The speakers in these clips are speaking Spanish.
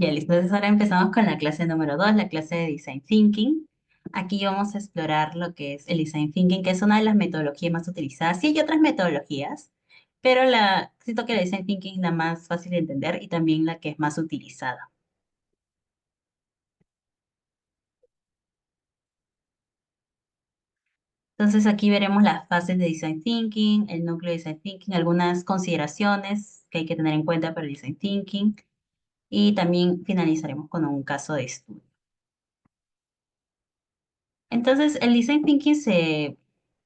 Ya listo, entonces ahora empezamos con la clase número 2, la clase de Design Thinking. Aquí vamos a explorar lo que es el Design Thinking, que es una de las metodologías más utilizadas. Sí, hay otras metodologías, pero siento que el Design Thinking es la más fácil de entender y también la que es más utilizada. Entonces aquí veremos las fases de Design Thinking, el núcleo de Design Thinking, algunas consideraciones que hay que tener en cuenta para el Design Thinking y también finalizaremos con un caso de estudio. Entonces, el design thinking se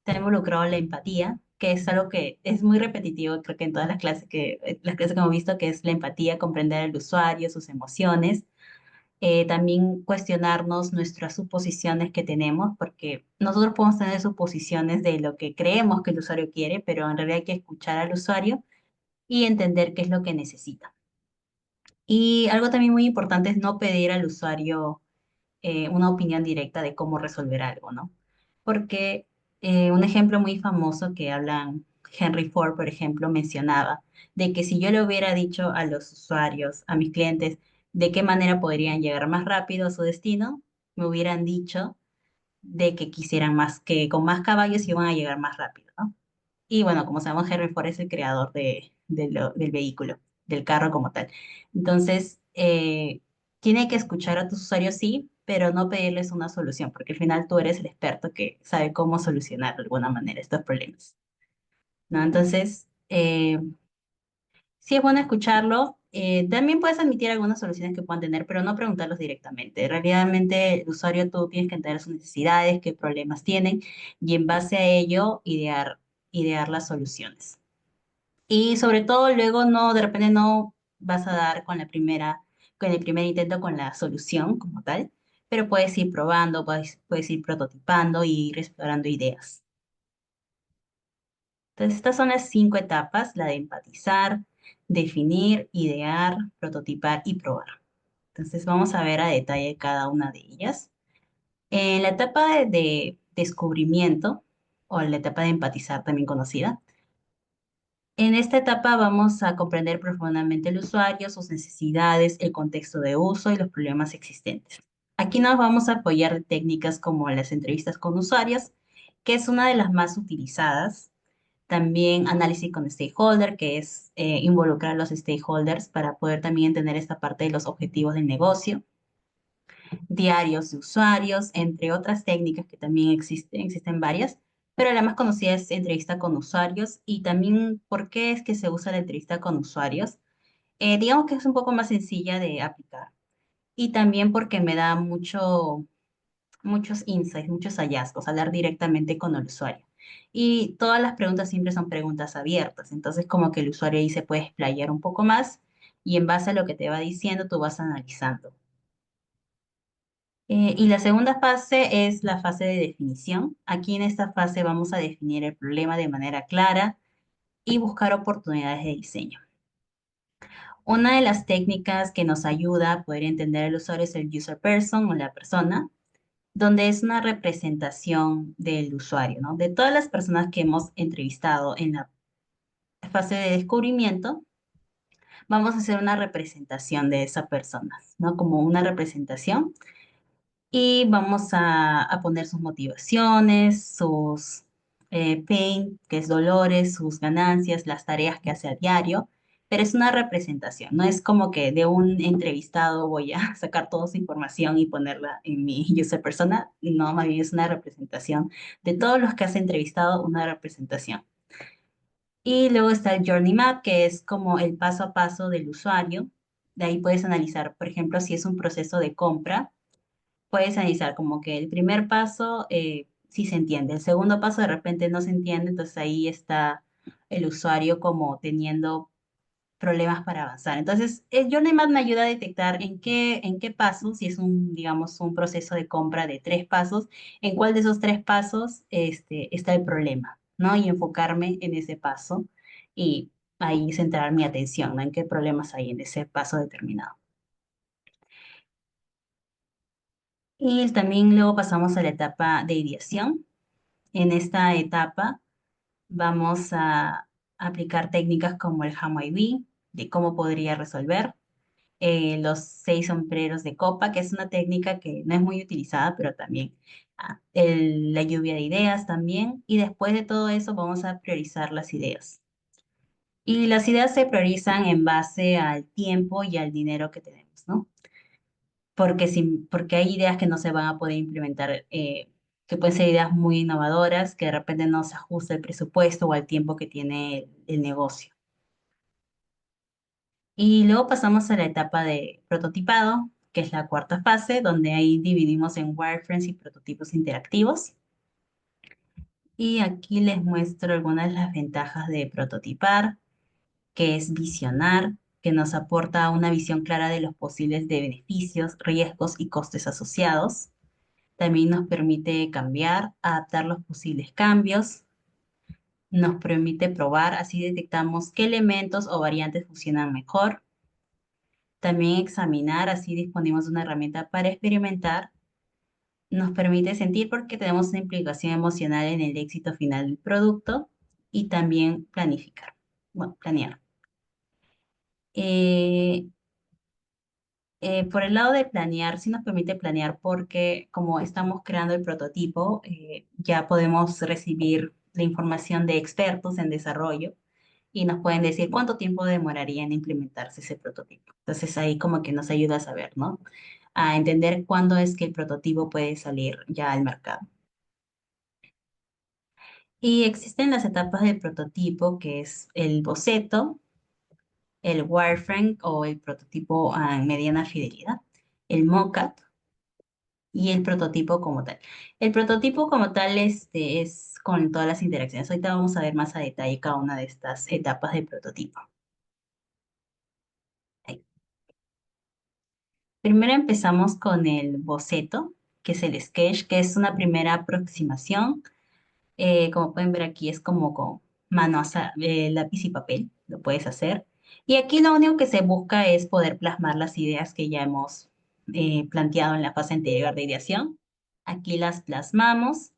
ha involucrado la empatía, que es algo que es muy repetitivo, creo que en todas las clases que hemos visto, que es la empatía, comprender al usuario, sus emociones, también cuestionarnos nuestras suposiciones que tenemos, porque nosotros podemos tener suposiciones de lo que creemos que el usuario quiere, pero en realidad hay que escuchar al usuario y entender qué es lo que necesita. Y algo también muy importante es no pedir al usuario una opinión directa de cómo resolver algo, ¿no? Porque un ejemplo muy famoso que hablan Henry Ford, por ejemplo, mencionaba de que si yo le hubiera dicho a los usuarios, a mis clientes, de qué manera podrían llegar más rápido a su destino, me hubieran dicho de que quisieran más, que con más caballos iban a llegar más rápido, ¿no? Y bueno, como sabemos, Henry Ford es el creador del vehículo, del carro como tal. Entonces, tiene que escuchar a tus usuarios, sí, pero no pedirles una solución, porque al final tú eres el experto que sabe cómo solucionar de alguna manera estos problemas, ¿no? Entonces, sí es bueno escucharlo. También puedes admitir algunas soluciones que puedan tener, pero no preguntarlos directamente. Realmente, el usuario tú tienes que entender sus necesidades, qué problemas tienen, y en base a ello, idear las soluciones. Y sobre todo luego no, de repente no vas a dar con el primer intento con la solución como tal, pero puedes ir probando, puedes ir prototipando y ir explorando ideas. Entonces, estas son las 5 etapas, la de empatizar, definir, idear, prototipar y probar. Entonces, vamos a ver a detalle cada una de ellas. En la etapa de descubrimiento, o la etapa de empatizar también conocida, en esta etapa vamos a comprender profundamente el usuario, sus necesidades, el contexto de uso y los problemas existentes. Aquí nos vamos a apoyar de técnicas como las entrevistas con usuarios, que es una de las más utilizadas. También análisis con stakeholder, que es involucrar a los stakeholders para poder también entender esta parte de los objetivos del negocio. Diarios de usuarios, entre otras técnicas que también existen varias, pero la más conocida es entrevista con usuarios y también por qué es que se usa la entrevista con usuarios. Digamos que es un poco más sencilla de aplicar y también porque me da muchos insights, muchos hallazgos, hablar directamente con el usuario. Y todas las preguntas siempre son preguntas abiertas, entonces como que el usuario ahí se puede explayar un poco más y en base a lo que te va diciendo tú vas analizando. Y la segunda fase es la fase de definición. Aquí en esta fase vamos a definir el problema de manera clara y buscar oportunidades de diseño. Una de las técnicas que nos ayuda a poder entender al usuario es el user person o la persona, donde es una representación del usuario, ¿no? De todas las personas que hemos entrevistado en la fase de descubrimiento, vamos a hacer una representación de esa persona, ¿no? Como una representación y vamos a poner sus motivaciones, sus pain, que es dolores, sus ganancias, las tareas que hace a diario, pero es una representación, no es como que de un entrevistado voy a sacar toda su información y ponerla en mi user persona, no, más bien es una representación de todos los que has entrevistado, una representación. Y luego está el Journey Map, que es como el paso a paso del usuario. De ahí puedes analizar, por ejemplo, si es un proceso de compra, puedes analizar como que el primer paso sí se entiende, el segundo paso de repente no se entiende, entonces ahí está el usuario como teniendo problemas para avanzar. Entonces, el Journey Map me ayuda a detectar en qué paso, si es digamos, un proceso de compra de 3 pasos, en cuál de esos 3 pasos está el problema, ¿no? Y enfocarme en ese paso y ahí centrar mi atención, ¿no? En qué problemas hay en ese paso determinado. Y también luego pasamos a la etapa de ideación. En esta etapa vamos a aplicar técnicas como el How I Be, de cómo podría resolver. los 6 sombreros de copa, que es una técnica que no es muy utilizada, pero también la lluvia de ideas también. Y después de todo eso vamos a priorizar las ideas. Y las ideas se priorizan en base al tiempo y al dinero que tenemos, ¿no? Porque hay ideas que no se van a poder implementar, que pueden ser ideas muy innovadoras, que de repente no se ajusta el presupuesto o al tiempo que tiene el negocio. Y luego pasamos a la etapa de prototipado, que es la cuarta fase, donde ahí dividimos en wireframes y prototipos interactivos. Y aquí les muestro algunas de las ventajas de prototipar, que es visionar, que nos aporta una visión clara de los posibles de beneficios, riesgos y costes asociados. También nos permite cambiar, adaptar los posibles cambios, nos permite probar, así detectamos qué elementos o variantes funcionan mejor. También examinar, así disponemos de una herramienta para experimentar. Nos permite sentir porque tenemos una implicación emocional en el éxito final del producto y también planificar, bueno, planear. Eh, por el lado de planear, sí nos permite planear porque como estamos creando el prototipo, ya podemos recibir la información de expertos en desarrollo y nos pueden decir cuánto tiempo demoraría en implementarse ese prototipo. Entonces ahí como que nos ayuda a saber, ¿no? A entender cuándo es que el prototipo puede salir ya al mercado. Y existen las etapas del prototipo, que es el boceto, el wireframe o el prototipo a mediana fidelidad, el mockup y el prototipo como tal. El prototipo como tal es con todas las interacciones. Ahorita vamos a ver más a detalle cada una de estas etapas del prototipo. Ahí. Primero empezamos con el boceto, que es el sketch, que es una primera aproximación. Como pueden ver aquí es como con mano, lápiz y papel, lo puedes hacer. Y aquí lo único que se busca es poder plasmar las ideas que ya hemos planteado en la fase anterior de ideación. Aquí las plasmamos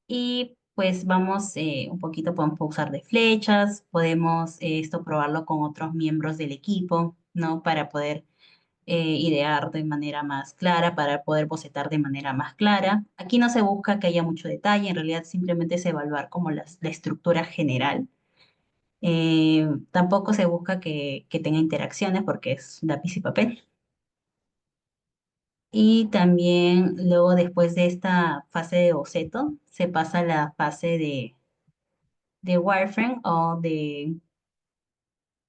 y pues vamos un poquito, podemos usar de flechas, podemos esto probarlo con otros miembros del equipo, ¿no? Para poder idear de manera más clara, para poder bocetar de manera más clara. Aquí no se busca que haya mucho detalle, en realidad simplemente es evaluar como la estructura general. Tampoco se busca que tenga interacciones porque es lápiz y papel. Y también luego después de esta fase de boceto, se pasa a la fase de wireframe o de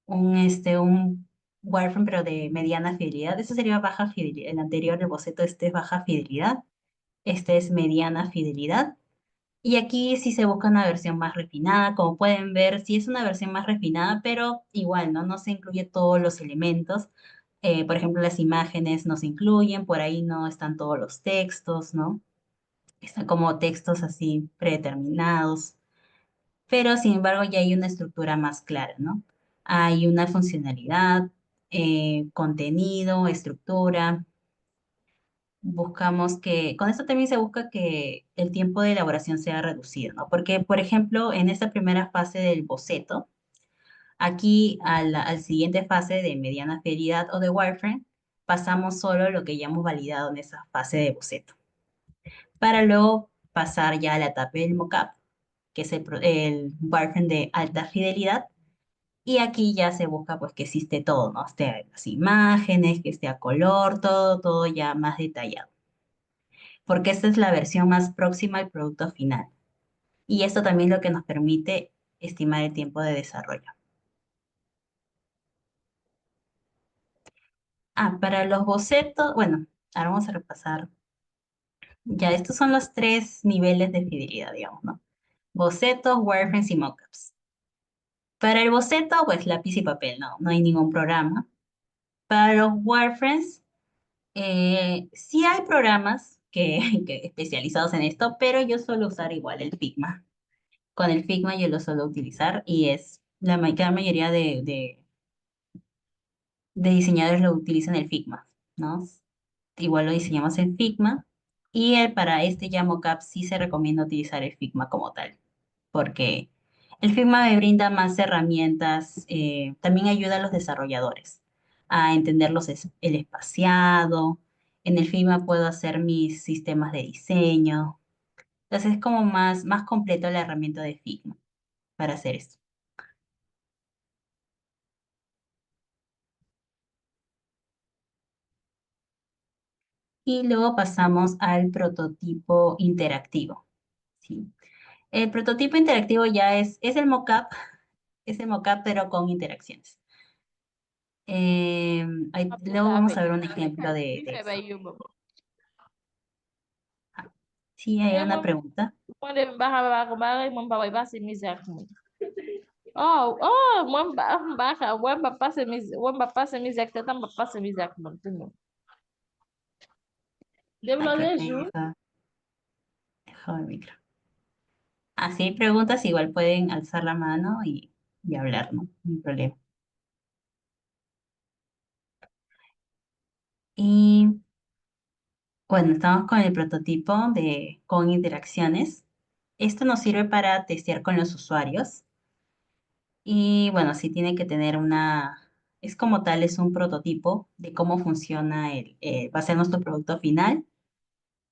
un wireframe pero de mediana fidelidad. Eso sería baja fidelidad. El anterior, el boceto, este es baja fidelidad. Este es mediana fidelidad. Y aquí sí se busca una versión más refinada. Como pueden ver, sí es una versión más refinada, pero igual, ¿no? No se incluye todos los elementos. Por ejemplo, las imágenes no se incluyen, por ahí no están todos los textos, ¿no? Están como textos así predeterminados. Pero sin embargo ya hay una estructura más clara, ¿no? Hay una funcionalidad, contenido, estructura. Buscamos que, con esto también se busca que el tiempo de elaboración sea reducido, ¿no? Porque, por ejemplo, en esta primera fase del boceto, aquí al siguiente fase de mediana fidelidad o de wireframe, pasamos solo lo que ya hemos validado en esa fase de boceto, para luego pasar ya a la etapa del mockup, que es el wireframe de alta fidelidad, y aquí ya se busca pues que existe todo, ¿no? Esté las imágenes, que esté a color, todo ya más detallado porque esta es la versión más próxima al producto final. Y esto también es lo que nos permite estimar el tiempo de desarrollo. Para los bocetos, bueno, ahora vamos a repasar. Ya, estos son los 3 niveles de fidelidad, digamos, ¿no? Bocetos, wireframes y mockups. Para el boceto, pues lápiz y papel, no hay ningún programa. Para los wireframes, sí hay programas que especializados en esto, pero yo suelo usar igual el Figma. Con el Figma yo lo suelo utilizar y es gran mayoría de diseñadores lo utilizan el Figma, ¿no? Igual lo diseñamos en Figma y para este ya mockup sí se recomienda utilizar el Figma como tal, porque el Figma me brinda más herramientas, también ayuda a los desarrolladores a entender el espaciado. En el Figma puedo hacer mis sistemas de diseño. Entonces es como más completo la herramienta de Figma para hacer esto. Y luego pasamos al prototipo interactivo. ¿Sí? El prototipo interactivo ya es el mockup, es el mockup pero con interacciones. Luego vamos a ver un ejemplo de eso. Ah, sí, hay una pregunta. Oh, oh, mwen ba pase mizek, tetan ba pase mizek moun. Ay, Devlo creo de que jou. dejado el micro. Así hay preguntas, igual pueden alzar la mano y hablar, ¿no? No hay problema. Y bueno, estamos con el prototipo con interacciones. Esto nos sirve para testear con los usuarios. Y bueno, sí tiene que tener es como tal, es un prototipo de cómo funciona va a ser nuestro producto final.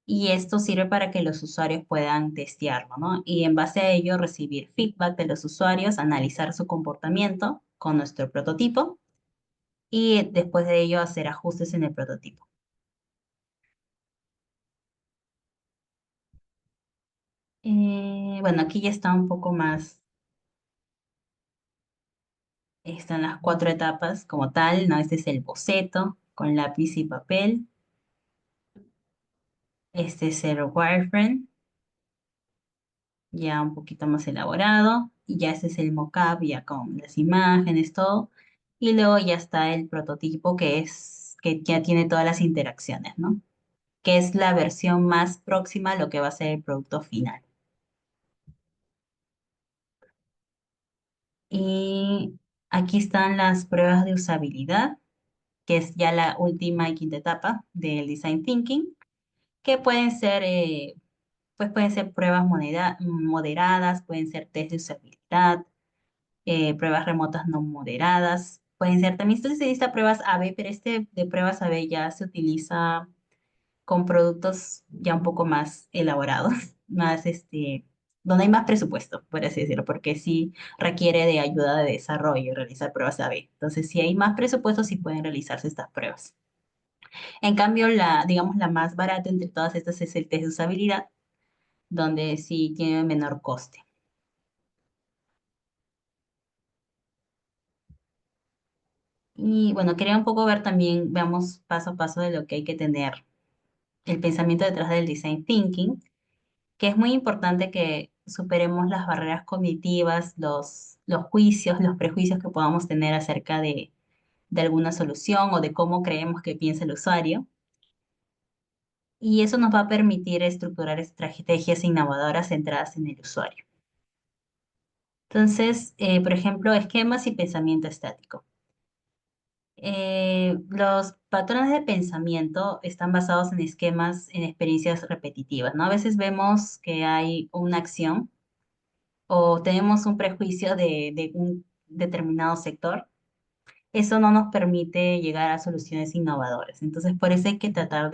Y esto sirve para que los usuarios puedan testearlo, ¿no? Y en base a ello recibir feedback de los usuarios, analizar su comportamiento con nuestro prototipo y después de ello hacer ajustes en el prototipo. Bueno, aquí ya está un poco más, están las cuatro etapas como tal, ¿no? Este es el boceto con lápiz y papel. Este es el wireframe, ya un poquito más elaborado. Y ya este es el mockup, ya con las imágenes, todo. Y luego ya está el prototipo que ya tiene todas las interacciones, ¿no? Que es la versión más próxima a lo que va a ser el producto final. Y aquí están las pruebas de usabilidad, que es ya la última y quinta etapa del design thinking, que pueden ser pruebas moderadas, pueden ser test de usabilidad, pruebas remotas no moderadas, pueden ser, también se utiliza pruebas A/B, pero este de pruebas A/B ya se utiliza con productos ya un poco más elaborados, más donde hay más presupuesto, por así decirlo, porque sí requiere de ayuda de desarrollo realizar pruebas A/B. Entonces, si hay más presupuesto, sí pueden realizarse estas pruebas. En cambio, digamos, la más barata entre todas estas es el test de usabilidad, donde sí tiene menor coste. Y bueno, quería un poco ver también, veamos paso a paso de lo que hay que tener, el pensamiento detrás del design thinking, que es muy importante que superemos las barreras cognitivas, los juicios, los prejuicios que podamos tener acerca de alguna solución o de cómo creemos que piensa el usuario. Y eso nos va a permitir estructurar estrategias innovadoras centradas en el usuario. Entonces, por ejemplo, esquemas y pensamiento estático. Los patrones de pensamiento están basados en esquemas, en experiencias repetitivas, ¿no? A veces vemos que hay una acción o tenemos un prejuicio de un determinado sector. Eso no nos permite llegar a soluciones innovadoras. Entonces, por eso hay que tratar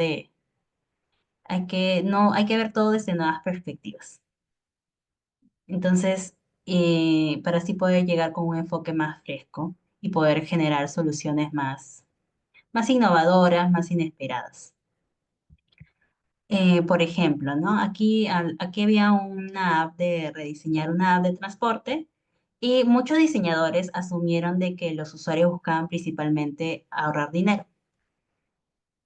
no, hay que ver todo desde nuevas perspectivas. Entonces, para así poder llegar con un enfoque más fresco y poder generar soluciones más innovadoras, más inesperadas. Por ejemplo, ¿no? Aquí había una app de rediseñar una app de transporte y muchos diseñadores asumieron de que los usuarios buscaban principalmente ahorrar dinero.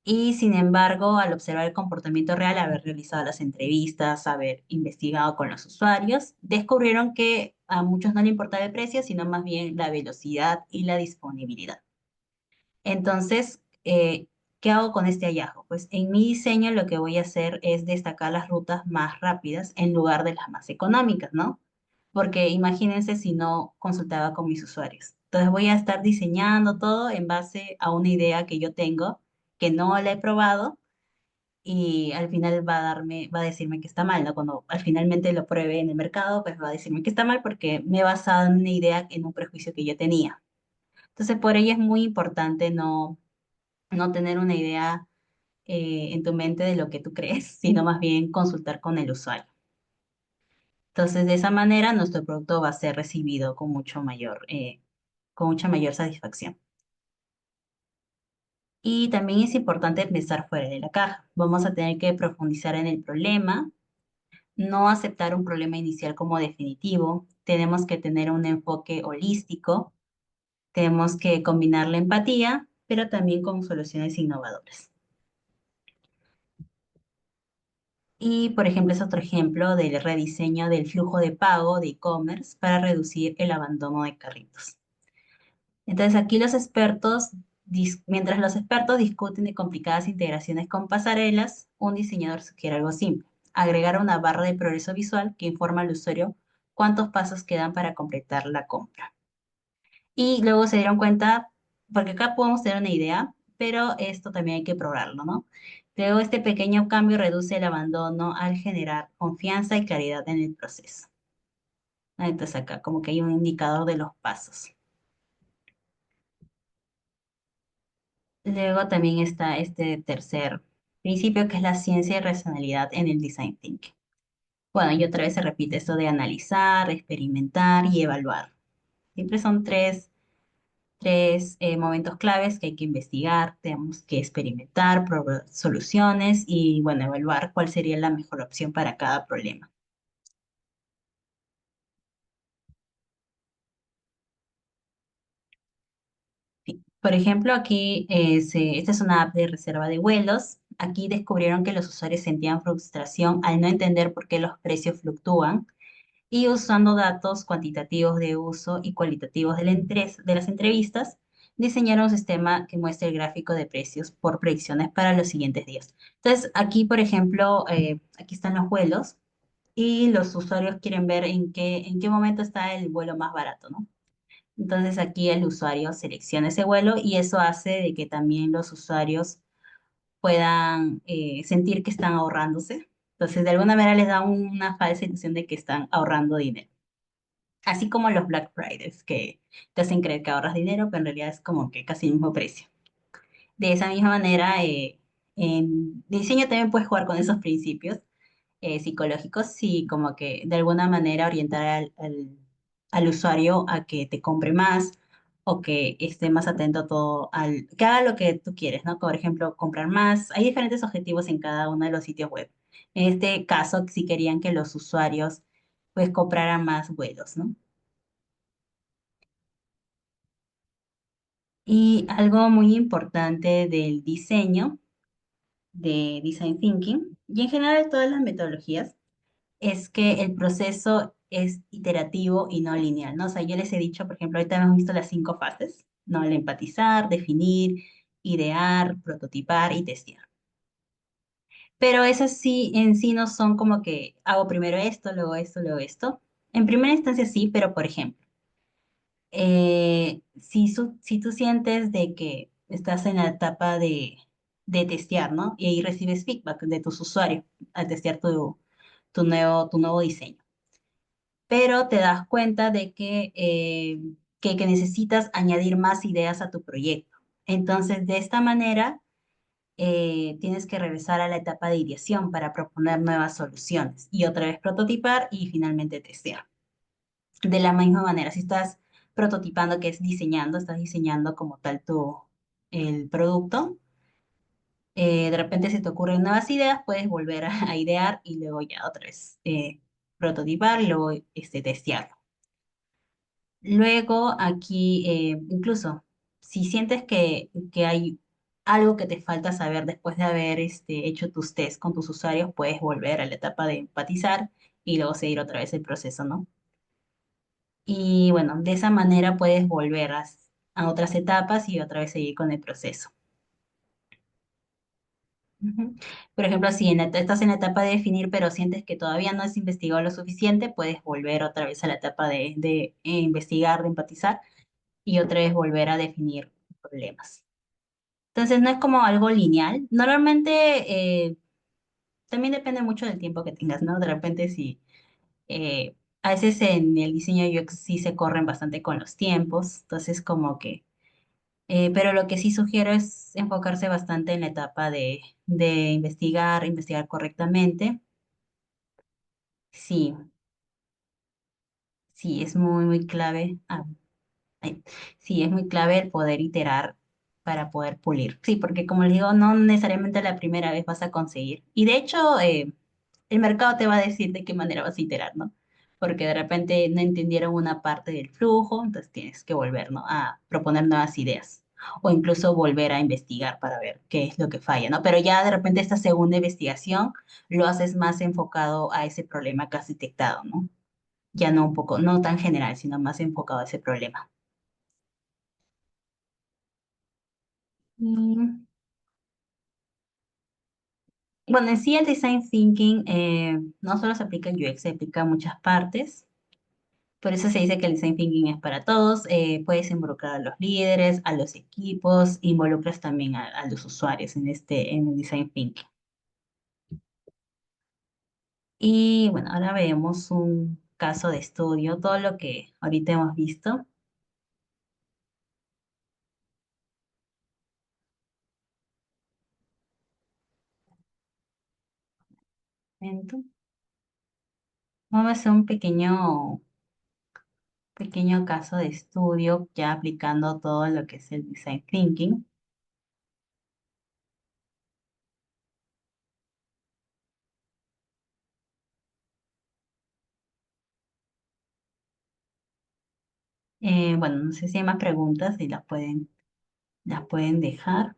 Y sin embargo, al observar el comportamiento real, haber realizado las entrevistas, haber investigado con los usuarios, descubrieron que a muchos no le importaba el precio, sino más bien la velocidad y la disponibilidad. Entonces, ¿qué hago con este hallazgo? Pues en mi diseño lo que voy a hacer es destacar las rutas más rápidas en lugar de las más económicas, ¿no? Porque imagínense si no consultaba con mis usuarios. Entonces voy a estar diseñando todo en base a una idea que yo tengo, que no la he probado y al final va a decirme que está mal, ¿no? Cuando al finalmente lo pruebe en el mercado, pues va a decirme que está mal porque me he basado en una idea, en un prejuicio que yo tenía. Entonces, por ello es muy importante no tener una idea en tu mente de lo que tú crees, sino más bien consultar con el usuario. Entonces, de esa manera, nuestro producto va a ser recibido con mucha mayor satisfacción. Y también es importante pensar fuera de la caja. Vamos a tener que profundizar en el problema, no aceptar un problema inicial como definitivo. Tenemos que tener un enfoque holístico, tenemos que combinar la empatía, pero también con soluciones innovadoras. Y, por ejemplo, es otro ejemplo del rediseño del flujo de pago de e-commerce para reducir el abandono de carritos. Entonces, aquí mientras los expertos discuten de complicadas integraciones con pasarelas, un diseñador sugiere algo simple: agregar una barra de progreso visual que informa al usuario cuántos pasos quedan para completar la compra. Y luego se dieron cuenta, porque acá podemos tener una idea, pero esto también hay que probarlo, ¿no? Luego este pequeño cambio reduce el abandono al generar confianza y claridad en el proceso. Entonces acá como que hay un indicador de los pasos. Luego también está este tercer principio, que es la ciencia y racionalidad en el design thinking. Bueno, y otra vez se repite esto de analizar, experimentar y evaluar. Siempre son tres momentos claves que hay que investigar, tenemos que experimentar, probar soluciones y, bueno, evaluar cuál sería la mejor opción para cada problema. Sí. Por ejemplo, aquí esta es una app de reserva de vuelos. Aquí descubrieron que los usuarios sentían frustración al no entender por qué los precios fluctúan, y usando datos cuantitativos de uso y cualitativos de las entrevistas, diseñaron un sistema que muestra el gráfico de precios por predicciones para los siguientes días. Entonces, aquí, por ejemplo, aquí están los vuelos y los usuarios quieren ver en qué momento está el vuelo más barato, ¿no? Entonces, aquí el usuario selecciona ese vuelo y eso hace de que también los usuarios puedan sentir que están ahorrándose. Entonces, de alguna manera les da una falsa ilusión de que están ahorrando dinero. Así como los Black Fridays, que te hacen creer que ahorras dinero, pero en realidad es como que casi el mismo precio. De esa misma manera, en diseño también puedes jugar con esos principios psicológicos y como que de alguna manera orientar al usuario a que te compre más o que esté más atento a todo, que haga lo que tú quieres, ¿no? Por ejemplo, comprar más. Hay diferentes objetivos en cada uno de los sitios web. En este caso, si querían que los usuarios pues compraran más vuelos, ¿no? Y algo muy importante del diseño, de Design Thinking, y en general de todas las metodologías, es que el proceso es iterativo y no lineal, ¿no? O sea, yo les he dicho, por ejemplo, ahorita hemos visto las 5 fases, ¿no? El empatizar, definir, idear, prototipar y testear. Pero esas sí, en sí no son como que hago primero esto, luego esto, luego esto. En primera instancia sí, pero por ejemplo, si tú sientes de que estás en la etapa de testear, ¿no? Y ahí recibes feedback de tus usuarios al testear tu nuevo diseño. Pero te das cuenta de que necesitas añadir más ideas a tu proyecto. Entonces, de esta manera, tienes que regresar a la etapa de ideación para proponer nuevas soluciones y otra vez prototipar y finalmente testear. De la misma manera, si estás prototipando, que es diseñando, estás diseñando como tal el producto, de repente se te ocurren nuevas ideas, puedes volver a idear y luego ya otra vez prototipar y luego testearlo. Luego aquí, incluso, si sientes que hay algo que te falta saber después de haber hecho tus tests con tus usuarios, puedes volver a la etapa de empatizar y luego seguir otra vez el proceso, ¿no? Y bueno, de esa manera puedes volver a otras etapas y otra vez seguir con el proceso. Ujú. Por ejemplo, si estás en la etapa de definir, pero sientes que todavía no has investigado lo suficiente, puedes volver otra vez a la etapa de investigar, de empatizar y otra vez volver a definir problemas. Entonces, no es como algo lineal. Normalmente, también depende mucho del tiempo que tengas, ¿no? De repente, si a veces en el diseño UX sí se corren bastante con los tiempos, entonces como que Pero lo que sí sugiero es enfocarse bastante en la etapa de investigar, investigar correctamente. Sí, sí, es muy, muy clave. Ay, sí, es muy clave el poder iterar para poder pulir. Sí, porque como les digo, no necesariamente la primera vez vas a conseguir. Y de hecho, el mercado te va a decir de qué manera vas a iterar, ¿no? Porque de repente no entendieron una parte del flujo, entonces tienes que volver, ¿no? A proponer nuevas ideas. O incluso volver a investigar para ver qué es lo que falla, ¿no? Pero ya de repente esta segunda investigación lo haces más enfocado a ese problema que has detectado, ¿no? Ya no un poco, no tan general, sino más enfocado a ese problema. Y bueno, en sí el design thinking no solo se aplica en UX, se aplica a muchas partes. Por eso se dice que el design thinking es para todos. Puedes involucrar a los líderes, a los equipos, involucras también a los usuarios en el design thinking. Y bueno, ahora vemos un caso de estudio, todo lo que ahorita hemos visto. Entonces, vamos a hacer un pequeño caso de estudio ya aplicando todo lo que es el design thinking. Bueno, no sé si hay más preguntas y las pueden dejar.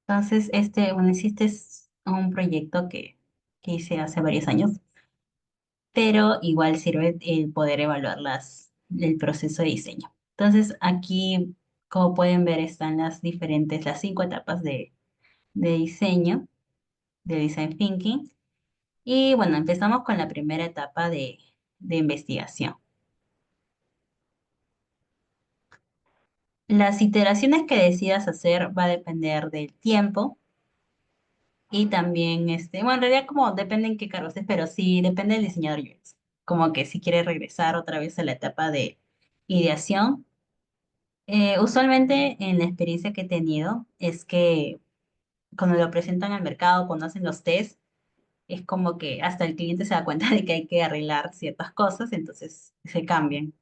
Entonces, bueno, este es un proyecto que hice hace varios años, pero igual sirve el poder evaluar el proceso de diseño. Entonces, aquí, como pueden ver, están las 5 etapas de diseño, de design thinking. Y bueno, empezamos con la primera etapa de investigación. Las iteraciones que decidas hacer va a depender del tiempo. Y también, bueno, en realidad como depende en qué cargo estés, pero sí depende del diseñador UX. Como que si quiere regresar otra vez a la etapa de ideación. Usualmente en la experiencia que he tenido es que cuando lo presentan al mercado, cuando hacen los test, es como que hasta el cliente se da cuenta de que hay que arreglar ciertas cosas, entonces se cambian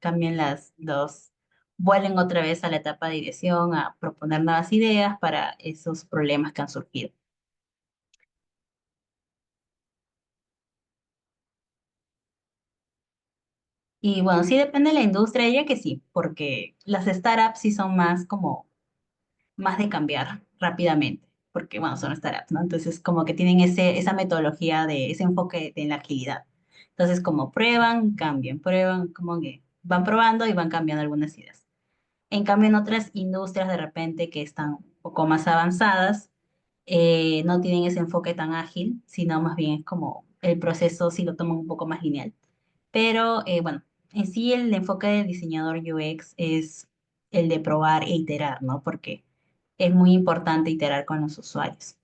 vuelven otra vez a la etapa de ideación, a proponer nuevas ideas para esos problemas que han surgido. Y bueno, sí depende de la industria, diría que sí, porque las startups sí son más como, más de cambiar rápidamente, porque bueno, son startups, ¿no? Entonces como que tienen esa metodología ese enfoque en la agilidad. Entonces como prueban, como que van probando y van cambiando algunas ideas. En cambio, en otras industrias de repente que están un poco más avanzadas, no tienen ese enfoque tan ágil, sino más bien es como el proceso sí lo toman un poco más lineal. Pero bueno, en sí el enfoque del diseñador UX es el de probar e iterar, ¿no? Porque es muy importante iterar con los usuarios.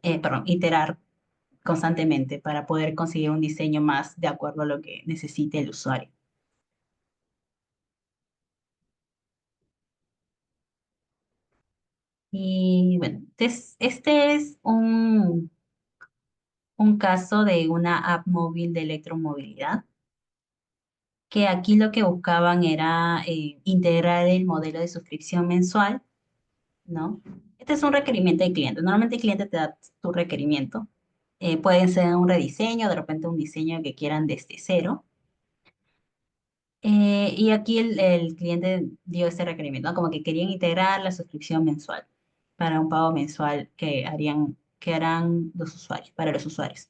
Perdón, iterar constantemente para poder conseguir un diseño más de acuerdo a lo que necesite el usuario. Y bueno, este es un caso de una app móvil de electromovilidad, que aquí lo que buscaban era integrar el modelo de suscripción mensual, ¿no? Este es un requerimiento del cliente. Normalmente el cliente te da tu requerimiento. Puede ser un rediseño, de repente un diseño que quieran desde cero. Y aquí el cliente dio este requerimiento, ¿no? Como que querían integrar la suscripción mensual para un pago mensual que harán los usuarios, para los usuarios.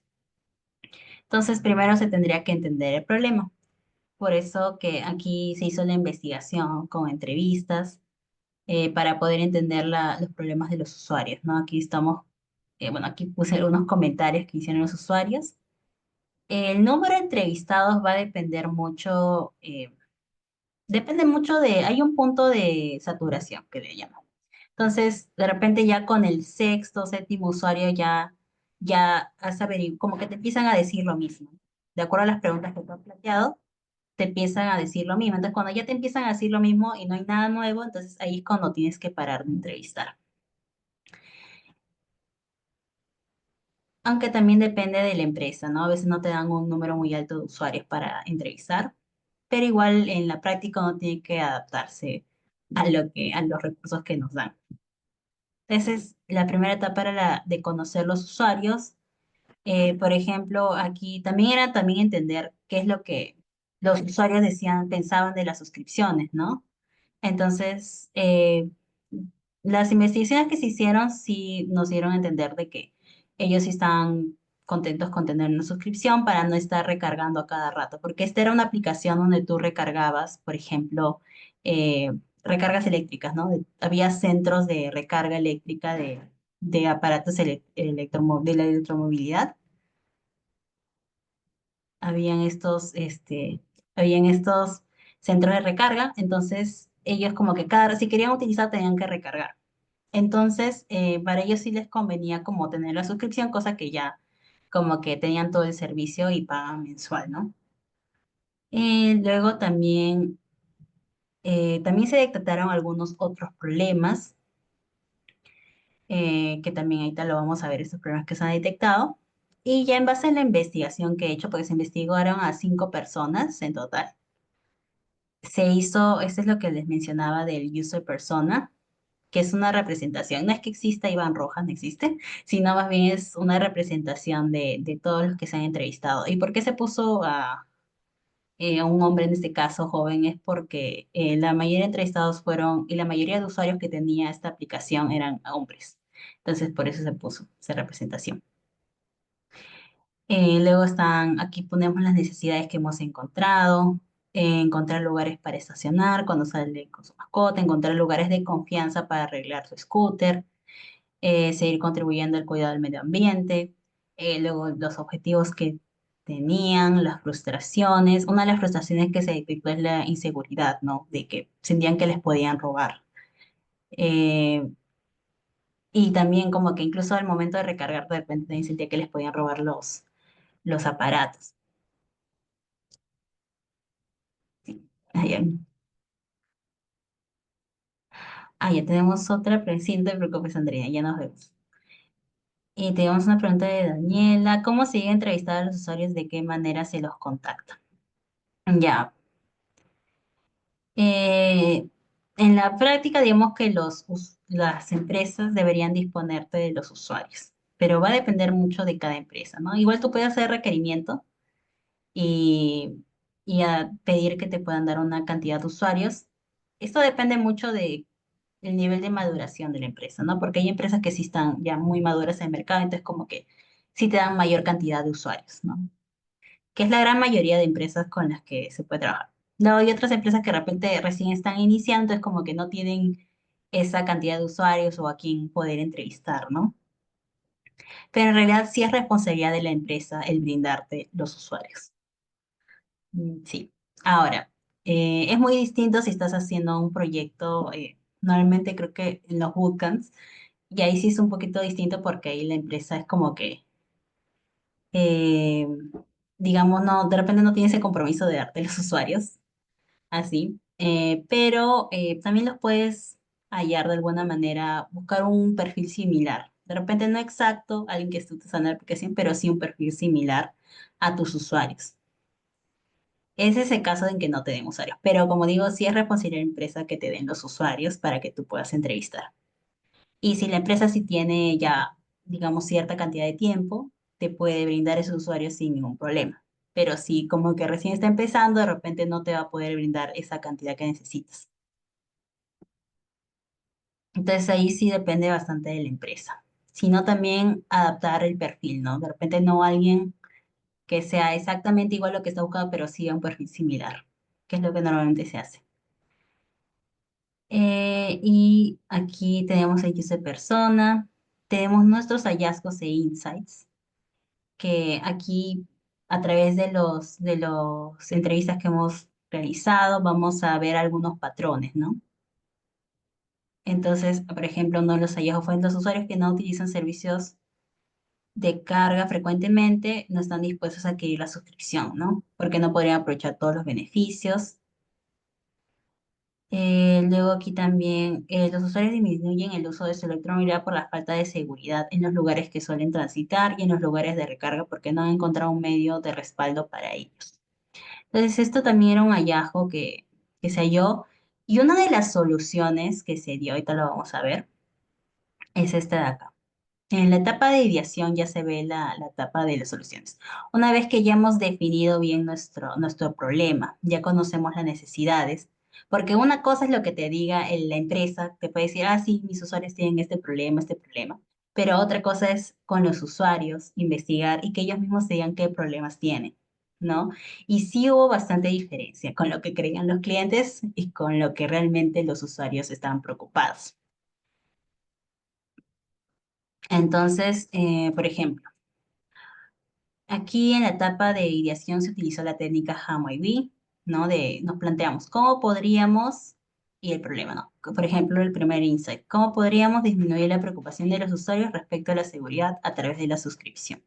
Entonces, primero se tendría que entender el problema. Por eso que aquí se hizo la investigación con entrevistas para poder entender los problemas de los usuarios, ¿no? Aquí estamos, bueno, aquí puse algunos comentarios que hicieron los usuarios. El número de entrevistados va a depender mucho, hay un punto de saturación que le llaman. Entonces, de repente ya con el sexto, séptimo usuario ya has averiguado, como que te empiezan a decir lo mismo. De acuerdo a las preguntas que tú has planteado, te empiezan a decir lo mismo. Entonces, cuando ya te empiezan a decir lo mismo y no hay nada nuevo, entonces ahí es cuando tienes que parar de entrevistar. Aunque también depende de la empresa, ¿no? A veces no te dan un número muy alto de usuarios para entrevistar, pero igual en la práctica uno tiene que adaptarse a los recursos que nos dan. Entonces, la primera etapa era la de conocer los usuarios. Por ejemplo, aquí también era también entender qué es lo que los usuarios decían, pensaban de las suscripciones, ¿no? Entonces, las investigaciones que se hicieron sí nos dieron a entender de que ellos sí estaban contentos con tener una suscripción para no estar recargando a cada rato, porque esta era una aplicación donde tú recargabas, por ejemplo, eh, recargas eléctricas, ¿no? Había centros de recarga eléctrica de aparatos de la electromovilidad. Habían habían estos centros de recarga, entonces ellos como que si querían utilizar tenían que recargar. Entonces, para ellos sí les convenía como tener la suscripción, cosa que ya como que tenían todo el servicio y pagan mensual, ¿no? Luego también se detectaron algunos otros problemas, que también ahorita lo vamos a ver, estos problemas que se han detectado. Y ya en base a la investigación que he hecho, porque se investigaron a 5 personas en total, esto es lo que les mencionaba del user persona, que es una representación. No es que exista Iván Rojas, no existe, sino más bien es una representación de todos los que se han entrevistado. ¿Y por qué se puso a un hombre en este caso joven? Es porque la mayoría de entrevistados fueron, y la mayoría de usuarios que tenía esta aplicación eran hombres. Entonces, por eso se puso esa representación. Luego aquí ponemos las necesidades que hemos encontrado, encontrar lugares para estacionar cuando sale con su mascota, encontrar lugares de confianza para arreglar su scooter, seguir contribuyendo al cuidado del medio ambiente, luego los objetivos que tenían, las frustraciones. Una de las frustraciones que se detectó es la inseguridad, ¿no? De que sentían que les podían robar. Eh, y también como que incluso al momento de recargar, de repente también sentía que les podían robar los aparatos. Sí. Ya tenemos otra pregunta, no te preocupes, Andrea, ya nos vemos. Y tenemos una pregunta de Daniela. ¿Cómo se llega a entrevistar a los usuarios? ¿De qué manera se los contacta? Ya. Eh, en la práctica, digamos que las empresas deberían disponerte de los usuarios, pero va a depender mucho de cada empresa, ¿no? Igual tú puedes hacer requerimiento y, y a pedir que te puedan dar una cantidad de usuarios. Esto depende mucho de el nivel de maduración de la empresa, ¿no? Porque hay empresas que sí están ya muy maduras en el mercado, entonces como que sí te dan mayor cantidad de usuarios, ¿no? Que es la gran mayoría de empresas con las que se puede trabajar. Luego hay otras empresas que de repente recién están iniciando, es como que no tienen esa cantidad de usuarios o a quien poder entrevistar, ¿no? Pero en realidad sí es responsabilidad de la empresa el brindarte los usuarios. Sí. Ahora, es muy distinto si estás haciendo un proyecto, normalmente creo que en los bootcamps, y ahí sí es un poquito distinto porque ahí la empresa es como que, eh, digamos, no, de repente no tiene ese compromiso de darte los usuarios, así, pero también los puedes hallar de alguna manera, buscar un perfil similar. De repente no exacto, alguien que esté usando la aplicación, pero sí un perfil similar a tus usuarios. Ese es el caso en que no te den usuarios, pero como digo, sí es responsabilidad de la empresa que te den los usuarios para que tú puedas entrevistar. Y si la empresa sí tiene ya, digamos, cierta cantidad de tiempo, te puede brindar esos usuarios sin ningún problema. Pero si como que recién está empezando, de repente no te va a poder brindar esa cantidad que necesitas. Entonces ahí sí depende bastante de la empresa. Sino también adaptar el perfil, ¿no? De repente no alguien que sea exactamente igual a lo que está buscando, pero sí a un perfil similar, que es lo que normalmente se hace. Y aquí tenemos el user persona, tenemos nuestros hallazgos e insights, que aquí a través de los entrevistas que hemos realizado vamos a ver algunos patrones, ¿no? Entonces, por ejemplo, uno de los hallazgos fue los usuarios que no utilizan servicios de carga frecuentemente no están dispuestos a adquirir la suscripción, ¿no? Porque no podrían aprovechar todos los beneficios. Luego aquí también los usuarios disminuyen el uso de su electromovilidad por la falta de seguridad en los lugares que suelen transitar y en los lugares de recarga porque no han encontrado un medio de respaldo para ellos. Entonces, esto también era un hallazgo que se halló y una de las soluciones que se dio, ahorita lo vamos a ver, es esta de acá. En la etapa de ideación ya se ve la etapa de las soluciones. Una vez que ya hemos definido bien nuestro problema, ya conocemos las necesidades, porque una cosa es lo que te diga la empresa, te puede decir, ah, sí, mis usuarios tienen este problema, pero otra cosa es con los usuarios investigar y que ellos mismos te digan qué problemas tienen, ¿no? Y sí hubo bastante diferencia con lo que creían los clientes y con lo que realmente los usuarios estaban preocupados. Entonces, por ejemplo, aquí en la etapa de ideación se utilizó la técnica Ham-IB, ¿no? Nos planteamos cómo podríamos, y el problema, ¿no? Por ejemplo, el primer insight, cómo podríamos disminuir la preocupación de los usuarios respecto a la seguridad a través de la suscripción.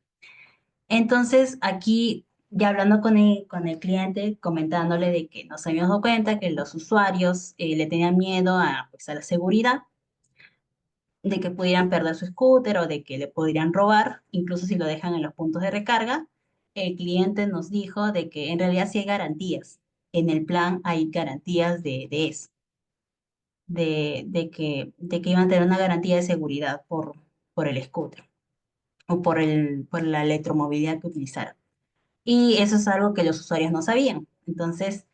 Entonces, aquí ya hablando con el cliente, comentándole de que nos habíamos dado cuenta que los usuarios le tenían miedo a, pues, a la seguridad, de que pudieran perder su scooter o de que le podrían robar, incluso si lo dejan en los puntos de recarga. El cliente nos dijo de que en realidad sí hay garantías. En el plan hay garantías de eso, de que iban a tener una garantía de seguridad por el scooter o por la electromovilidad que utilizaron. Y eso es algo que los usuarios no sabían. Entonces,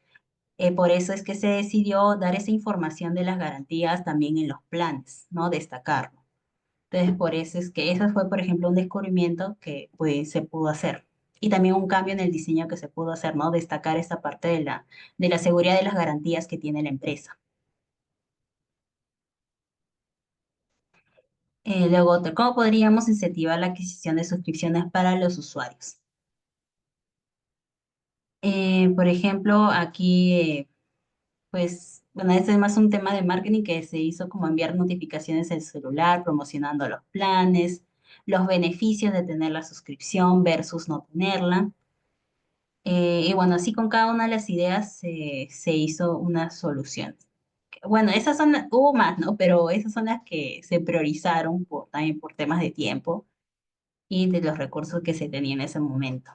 por eso es que se decidió dar esa información de las garantías también en los planes, ¿no? Destacarlo. Entonces, por eso es que eso fue, por ejemplo, un descubrimiento que pues, se pudo hacer. Y también un cambio en el diseño que se pudo hacer, ¿no? Destacar esta parte de la seguridad de las garantías que tiene la empresa. Luego, otro, ¿cómo podríamos incentivar la adquisición de suscripciones para los usuarios? Por ejemplo, aquí, pues, bueno, este es más un tema de marketing que se hizo como enviar notificaciones en celular, promocionando los planes, los beneficios de tener la suscripción versus no tenerla. Y bueno, así con cada una de las ideas se hizo una solución. Bueno, hubo más, ¿no? Pero esas son las que se priorizaron también por temas de tiempo y de los recursos que se tenía en ese momento.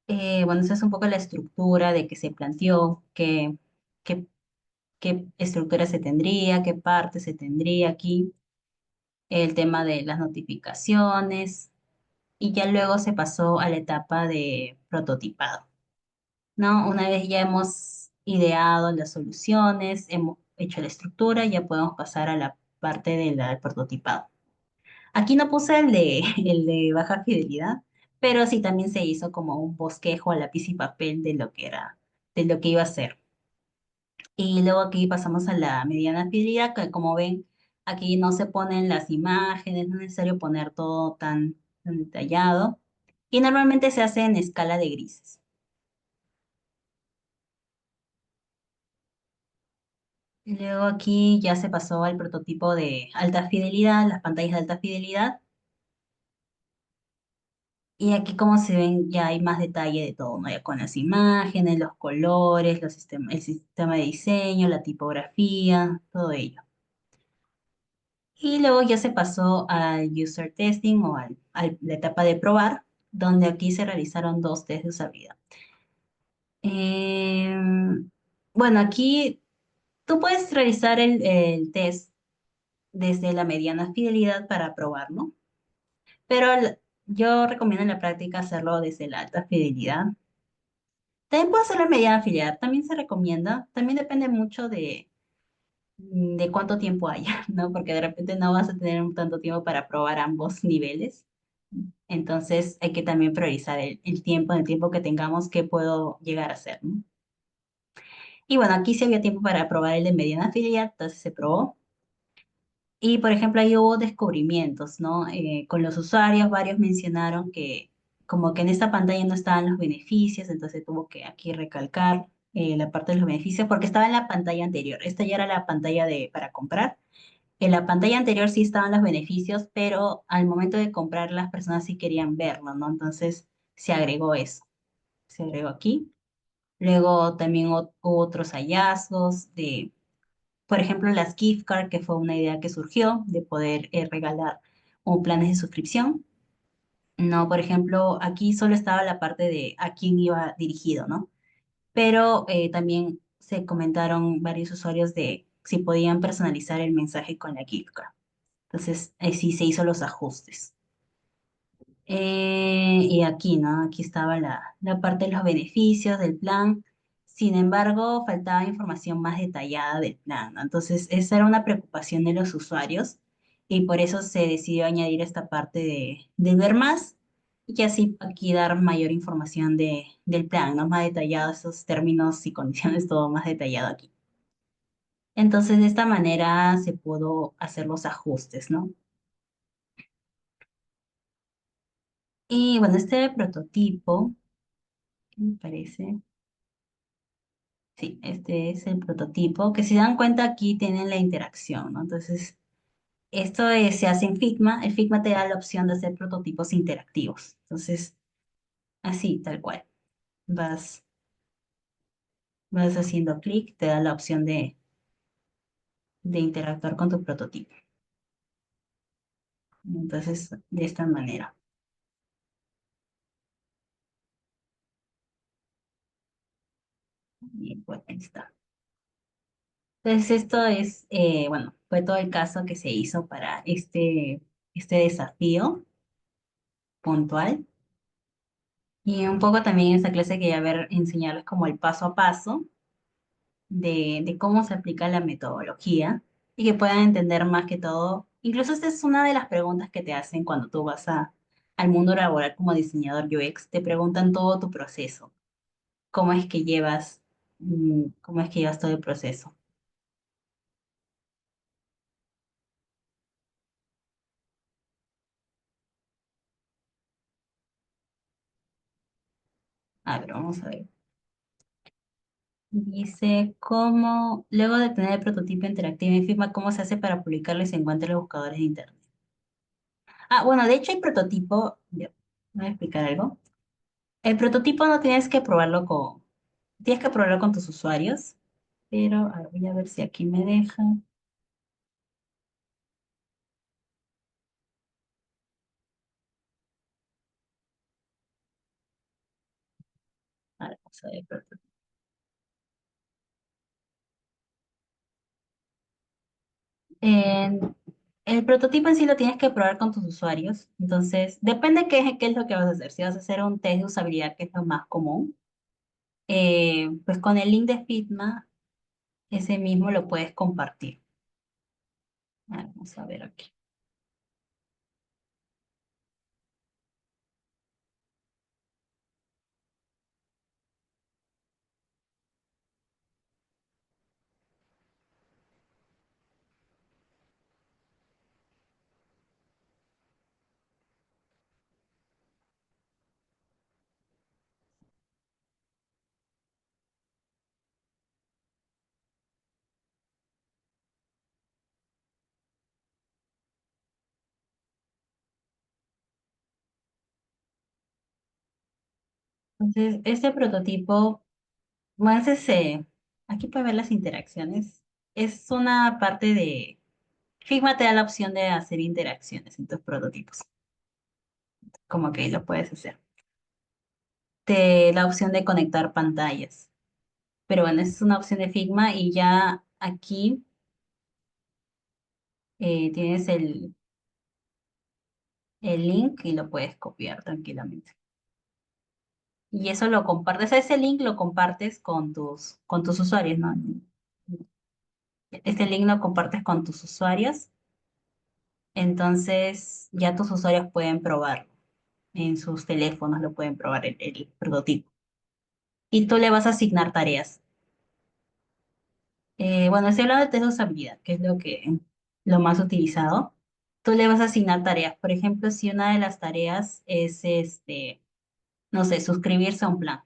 Bueno, esa es un poco la estructura de que se planteó, qué, qué estructura se tendría, qué parte se tendría aquí, el tema de las notificaciones y ya luego se pasó a la etapa de prototipado. ¿No? Una vez ya hemos ideado las soluciones, hemos hecho la estructura, ya podemos pasar a la parte del prototipado. Aquí no puse el de baja fidelidad, pero sí también se hizo como un bosquejo a lápiz y papel de lo que era, de lo que iba a ser. Y luego aquí pasamos a la mediana fidelidad, que como ven, aquí no se ponen las imágenes, no es necesario poner todo tan detallado. Y normalmente se hace en escala de grises. Y luego aquí ya se pasó al prototipo de alta fidelidad, las pantallas de alta fidelidad. Y aquí como se ven ya hay más detalle de todo, ¿no? Ya con las imágenes, los colores, el sistema de diseño, la tipografía, todo ello. Y luego ya se pasó al user testing o a la etapa de probar, donde aquí se realizaron dos test de usabilidad. Bueno, aquí tú puedes realizar el test desde la mediana fidelidad para probar, ¿no? Pero yo recomiendo en la práctica hacerlo desde la alta fidelidad. También puede ser la mediana fidelidad, también se recomienda. También depende mucho de cuánto tiempo haya, ¿no? Porque de repente no vas a tener un tanto tiempo para probar ambos niveles. Entonces hay que también priorizar el tiempo, en el tiempo que tengamos, qué puedo llegar a hacer, ¿no? Y bueno, aquí sí había tiempo para probar el de mediana fidelidad, entonces se probó. Y, por ejemplo, ahí hubo descubrimientos, ¿no? Con los usuarios, varios mencionaron que como que en esta pantalla no estaban los beneficios, entonces tuvo que aquí recalcar. la parte de los beneficios, porque estaba en la pantalla anterior. Esta ya era la pantalla para comprar. En la pantalla anterior sí estaban los beneficios, pero al momento de comprar las personas sí querían verlo, ¿no? Entonces se agregó eso, se agregó aquí. Luego también hubo otros hallazgos de, por ejemplo, las gift card, que fue una idea que surgió de poder regalar un planes de suscripción. No, por ejemplo, aquí solo estaba la parte de a quién iba dirigido, ¿no? Pero también se comentaron varios usuarios de si podían personalizar el mensaje con la gift card. Entonces, sí se hizo los ajustes. Y aquí, ¿no? Aquí estaba la parte de los beneficios del plan. Sin embargo, faltaba información más detallada del plan, ¿no? Entonces, esa era una preocupación de los usuarios y por eso se decidió añadir esta parte de ver más y así aquí dar mayor información del plan, ¿no? Más detallado, esos términos y condiciones, todo más detallado aquí. Entonces, de esta manera se pudo hacer los ajustes, ¿no? Y bueno, este prototipo, ¿qué me parece? Sí, este es el prototipo, que si dan cuenta aquí tienen la interacción, ¿no? Entonces, esto se hace en Figma. El Figma te da la opción de hacer prototipos interactivos. Entonces, así, tal cual. Vas, vas haciendo clic, te da la opción de interactuar con tu prototipo. Entonces, de esta manera. Y pues, ahí está. Entonces, esto es, bueno, fue todo el caso que se hizo para este desafío puntual. Y un poco también esta clase quería ver, enseñarles como el paso a paso de cómo se aplica la metodología y que puedan entender más que todo. Incluso esta es una de las preguntas que te hacen cuando tú vas al mundo laboral como diseñador UX. Te preguntan todo tu proceso. ¿Cómo es que llevas, cómo es que llevas todo el proceso? A ver, vamos a ver. Dice, ¿cómo, luego de tener el prototipo interactivo en Figma, cómo se hace para publicarlo y se encuentra en los buscadores de Internet? Ah, bueno, de hecho el prototipo, voy a explicar algo. El prototipo no tienes que probarlo tienes que probarlo con tus usuarios, pero a ver, voy a ver si aquí me deja. A ver, vamos a ver el prototipo. En- el prototipo en sí lo tienes que probar con tus usuarios, entonces depende qué es lo que vas a hacer. Si vas a hacer un test de usabilidad, que es lo más común, pues con el link de Figma, ese mismo lo puedes compartir. A ver, vamos a ver aquí. Entonces, este prototipo, bueno, aquí puedes ver las interacciones. Es una parte de Figma te da la opción de hacer interacciones en tus prototipos, como que lo puedes hacer. Te da la opción de conectar pantallas, pero bueno, esa es una opción de Figma y ya aquí tienes el link y lo puedes copiar tranquilamente. Y eso lo compartes, ese link lo compartes con tus usuarios, ¿no? Este link lo compartes con tus usuarios, entonces ya tus usuarios pueden probarlo. En sus teléfonos lo pueden probar el prototipo. Y tú le vas a asignar tareas. Bueno, estoy hablando de test de usabilidad, que es lo más utilizado. Tú le vas a asignar tareas. Por ejemplo, si una de las tareas es, no sé, suscribirse a un plan.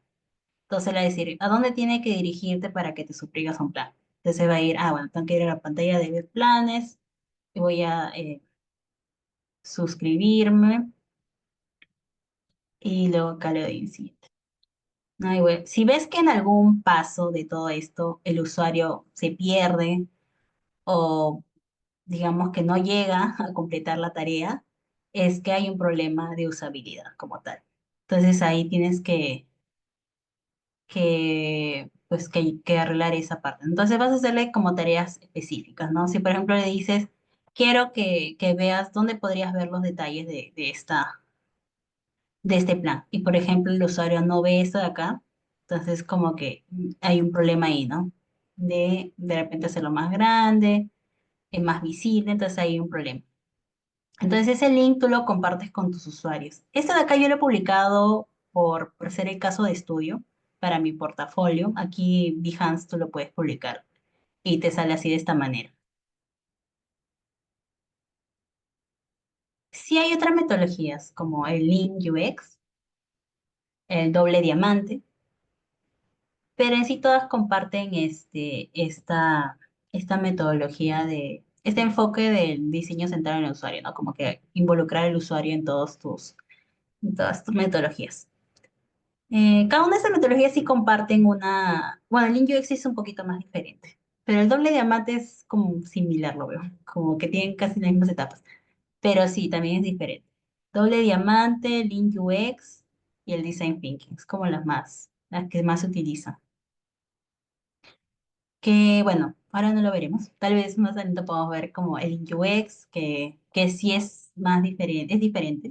Entonces le va a decir, ¿a dónde tiene que dirigirte para que te suscribas a un plan? Entonces va a ir, bueno, tengo que ir a la pantalla de ver planes y voy a suscribirme y luego acá le doy en siguiente. No, y bueno, si ves que en algún paso de todo esto el usuario se pierde o digamos que no llega a completar la tarea, es que hay un problema de usabilidad como tal. Entonces ahí tienes que arreglar esa parte. Entonces vas a hacerle como tareas específicas, ¿no? Si por ejemplo le dices, quiero que veas dónde podrías ver los detalles de este plan. Y por ejemplo el usuario no ve esto de acá, entonces como que hay un problema ahí, ¿no? De repente hacerlo más grande, más visible, entonces hay un problema. Entonces ese link tú lo compartes con tus usuarios. Este de acá yo lo he publicado por ser el caso de estudio para mi portafolio. Aquí Behance tú lo puedes publicar y te sale así de esta manera. Sí hay otras metodologías como el Lean UX, el doble diamante, pero en sí todas comparten esta metodología este enfoque del diseño centrado en el usuario, ¿no? Como que involucrar al usuario en todas tus metodologías. Cada una de esas metodologías sí comparten bueno, el Lean UX es un poquito más diferente, pero el doble diamante es como similar, lo veo, como que tienen casi las mismas etapas, pero sí, también es diferente. Doble diamante, Lean UX y el Design Thinking, es como las que más se utilizan. Que bueno, ahora no lo veremos, tal vez más adelante podamos ver como el Lean UX, que sí es más diferente, es diferente,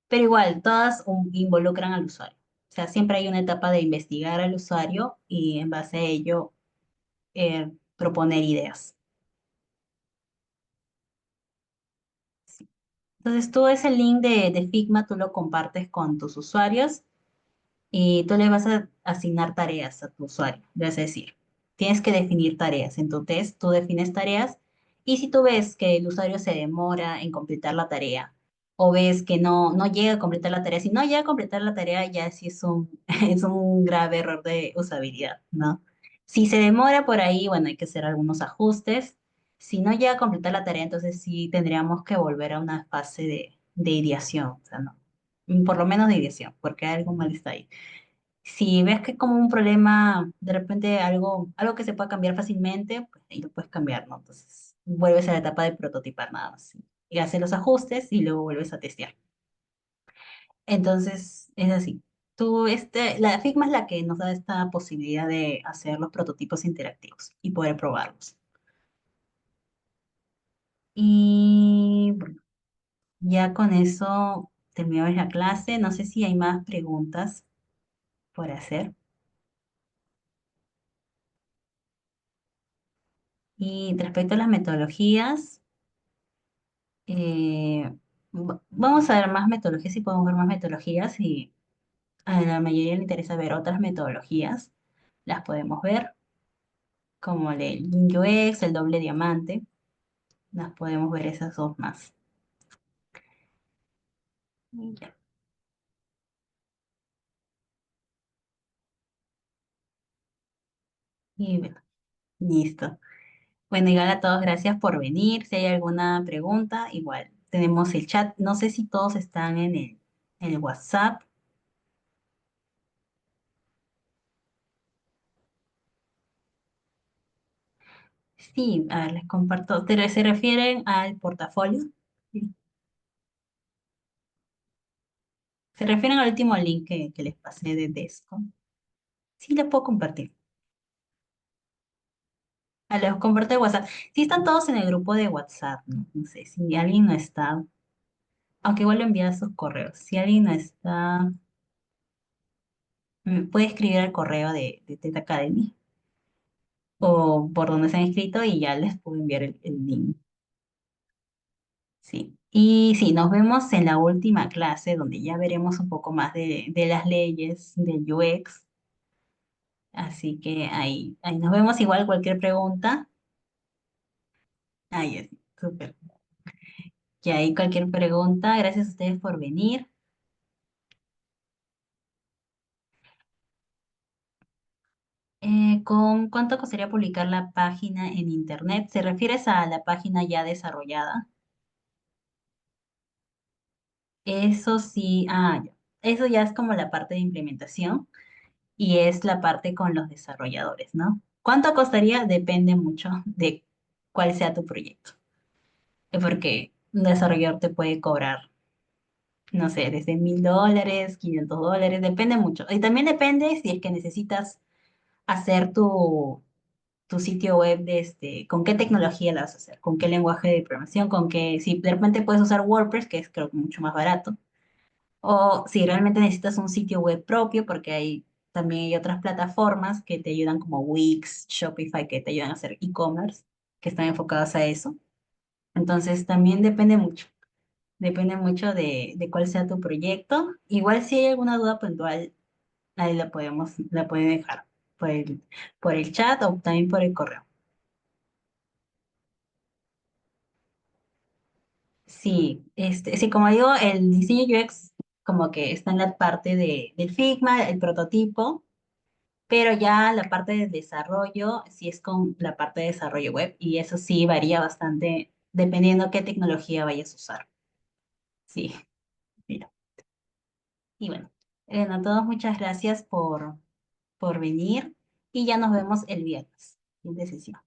pero igual, todas involucran al usuario. O sea, siempre hay una etapa de investigar al usuario y en base a ello proponer ideas. Sí. Entonces, tú ese link de Figma, tú lo compartes con tus usuarios y tú le vas a asignar tareas a tu usuario. Es decir, tienes que definir tareas. En tu test, tú defines tareas y si tú ves que el usuario se demora en completar la tarea o ves que no llega a completar la tarea, si no llega a completar la tarea, ya sí es es un grave error de usabilidad, ¿no? Si se demora por ahí, bueno, hay que hacer algunos ajustes. Si no llega a completar la tarea, entonces sí tendríamos que volver a una fase de ideación, o sea, no, por lo menos de ideación, porque algo mal está ahí. Si ves que es como un problema, de repente algo que se pueda cambiar fácilmente, pues ahí lo puedes cambiar, ¿no? Entonces vuelves a la etapa de prototipar nada más. Y haces los ajustes y luego vuelves a testear. Entonces es así. La Figma es la que nos da esta posibilidad de hacer los prototipos interactivos y poder probarlos. Y bueno, ya con eso terminamos la clase. No sé si hay más preguntas por hacer. Y respecto a las metodologías, vamos a ver más metodologías, si podemos ver más metodologías y a la mayoría le interesa ver otras metodologías, las podemos ver, como el Lean UX, el doble diamante, las podemos ver esas dos más. Y ya. Y bueno, listo. Bueno, igual a todos, gracias por venir. Si hay alguna pregunta, igual tenemos el chat. No sé si todos están en el WhatsApp. Sí, a ver, les comparto. ¿Se refieren al portafolio? Sí. ¿Se refieren al último link que les pasé de Desco? Sí, les puedo compartir. Les comparto el WhatsApp. Sí, están todos en el grupo de WhatsApp, ¿no? No sé si alguien no está, aunque igual lo envía a sus correos. Si alguien no está, puede escribir al correo de Teta Academy o por donde se han inscrito y ya les puedo enviar el link. Sí. Y sí, nos vemos en la última clase donde ya veremos un poco más de las leyes del UX. Así que ahí nos vemos. Igual cualquier pregunta. Ahí es, súper. Y ahí cualquier pregunta. Gracias a ustedes por venir. ¿Con cuánto costaría publicar la página en internet? ¿Se refieres a la página ya desarrollada? Eso sí, ya. Eso ya es como la parte de implementación y es la parte con los desarrolladores, ¿no? ¿Cuánto costaría? Depende mucho de cuál sea tu proyecto. Porque un desarrollador te puede cobrar, no sé, desde $1,000, $500, depende mucho. Y también depende si es que necesitas hacer tu sitio web con qué tecnología la vas a hacer, con qué lenguaje de programación, con qué, si de repente puedes usar WordPress, que es creo que mucho más barato, o si realmente necesitas un sitio web propio, porque también hay otras plataformas que te ayudan como Wix, Shopify, que te ayudan a hacer e-commerce, que están enfocadas a eso. Entonces también depende mucho de cuál sea tu proyecto. Igual si hay alguna duda puntual, ahí la pueden dejar por por el chat o también por el correo. Sí, sí, como digo, el diseño UX como que está en la parte del Figma, el prototipo, pero ya la parte de desarrollo sí es con la parte de desarrollo web y eso sí varía bastante dependiendo qué tecnología vayas a usar. Sí, mira. Y bueno, a todos muchas gracias por venir y ya nos vemos el viernes. Siguiente sesión.